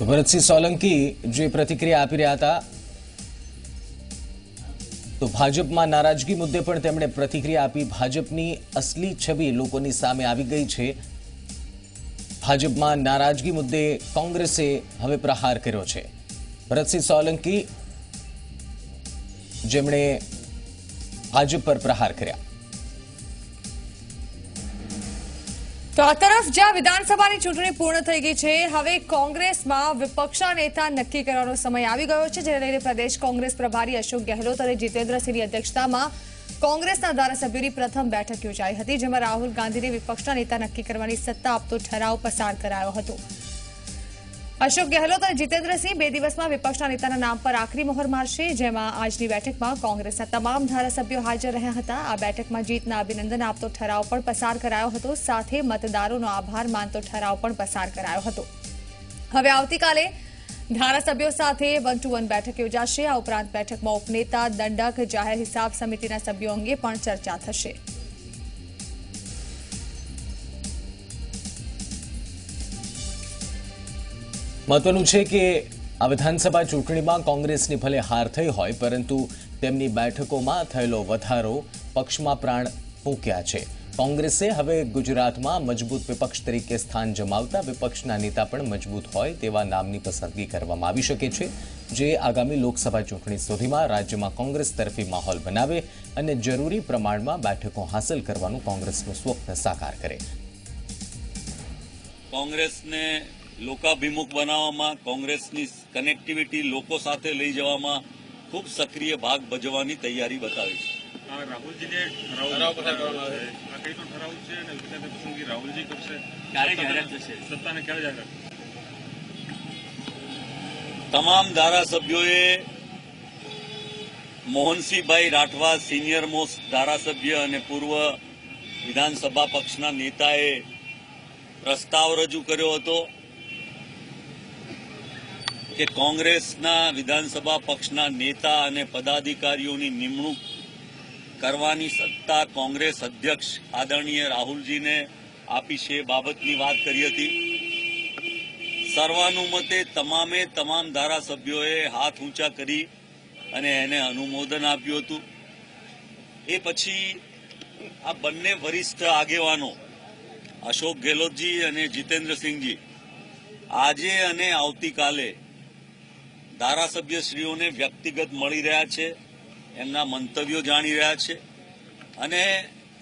ભરતસિંહ સોલંકી જે પ્રતિક્રિયા આપી રહ્યા હતા, તો ભાજપમાં નારાજગી મુદ્દે પણ તેમણે પ્રતિક્રિયા આપી। ભાજપની અસલી છબી લોકોની સામે આવી ગઈ છે। ભાજપમાં નારાજગી મુદ્દે કોંગ્રેસે હવે પ્રહાર કર્યો છે। ભરતસિંહ સોલંકી જેમણે ભાજપ પર પ્રહાર કર્યા। તો આ તરફ જ્યાં વિધાનસભાની ચૂંટણી પૂર્ણ થઈ ગઈ છે, હવે કોંગ્રેસમાં વિપક્ષના નેતા નક્કી કરવાનો સમય આવી ગયો છે, જેને લઈને પ્રદેશ કોંગ્રેસ પ્રભારી અશોક ગેહલોત અને જીતેન્દ્રસિંહની અધ્યક્ષતામાં કોંગ્રેસના ધારાસભ્યોની પ્રથમ બેઠક યોજાઈ હતી, જેમાં રાહુલ ગાંધીને વિપક્ષના નેતા નક્કી કરવાની સત્તા આપતો ઠરાવ પસાર કરાયો હતો। અશોક ગેહલોત અને જીતેન્દ્રસિંહ 2 દિવસમાં વિપક્ષના નેતાના નામ પર આખરી મોહર મારશે, જેમાં આજની બેઠકમાં કોંગ્રેસના તમામ ધારાસભ્યો હાજર રહ્યા હતા। આ બેઠકમાં જીતના અભિનંદન આપતો ઠરાવ પણ પસાર કરાયો હતો, સાથે મતદારોનો આભાર માનતો ઠરાવ પણ પસાર કરાયો હતો। હવે આવતીકાલે ધારાસભ્યો સાથે 1-to-1 બેઠક યોજાશે। આ ઉપરાંત બેઠકમાં ઉપનેતા, દંડક, જાહેર હિસાબ સમિતિના સભ્યો અંગે પણ ચર્ચા થશે। મહત્વનું છે કે આ વિધાનસભા ચૂંટણીમાં કોંગ્રેસની ભલે હાર થઈ હોય, પરંતુ તેમની બેઠકોમાં થયેલો વધારો પક્ષમાં પ્રાણ ફૂંક્યા છે। કોંગ્રેસે હવે ગુજરાતમાં મજબૂત વિપક્ષ તરીકે સ્થાન જમાવતા વિપક્ષના નેતા પણ મજબૂત હોય તેવા નામની પસંદગી કરવામાં આવી શકે છે, જે આગામી લોકસભા ચૂંટણી સુધીમાં રાજ્યમાં કોંગ્રેસ તરફી માહોલ બનાવે અને જરૂરી પ્રમાણમાં બેઠકો હાંસલ કરવાનું કોંગ્રેસનું સ્વપ્ન સાકાર કરે। કોંગ્રેસને લોકાભિમુખ બનાવવામાં, કોંગ્રેસની કનેક્ટિવિટી લોકો સાથે લઈ જવામાં ખૂબ સક્રિય ભાગ ભજવવાની તૈયારી બતાવી છે। રાહુલજીને ઠરાવ પસાર કરવામાં આવે છે। આ કઈનો ઠરાવ છે અને વિધાનસભા પસંદગી રાહુલજી કરશે? ક્યારે જાહેરાત થશે? સત્તાને ક્યારે જાહેરાત? તમામ ધારાસભ્યોએ મોહનસિંહભાઈ રાઠવા, સિનિયર મોસ્ટ ધારાસભ્ય અને પૂર્વ વિધાનસભા પક્ષના નેતાએ પ્રસ્તાવ રજૂ કર્યો હતો કે કોંગ્રેસના વિધાનસભા પક્ષના નેતા અને પદાધિકારીઓની નિમણૂક કરવાની સત્તા કોંગ્રેસ અધ્યક્ષ આદરણીય રાહુલજીને આપી છે, એ બાબતની વાત કરી હતી। સર્વાનુમતે તમામ ધારાસભ્યોએ હાથ ઊંચા કરી અને એને અનુમોદન આપ્યું હતું। એ પછી આ બંને વરિષ્ઠ આગેવાનો અશોક ગેહલોતજી અને જીતેન્દ્રસિંહજી આજે અને આવતીકાલે ધારાસભ્યશ્રીઓને વ્યક્તિગત મળી રહ્યા છે, એમના મંતવ્યો જાણી રહ્યા છે અને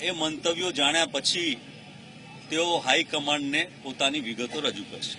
એ મંતવ્યો જાણ્યા પછી તેઓ હાઈકમાન્ડને પોતાની વિગતો રજૂ કરશે।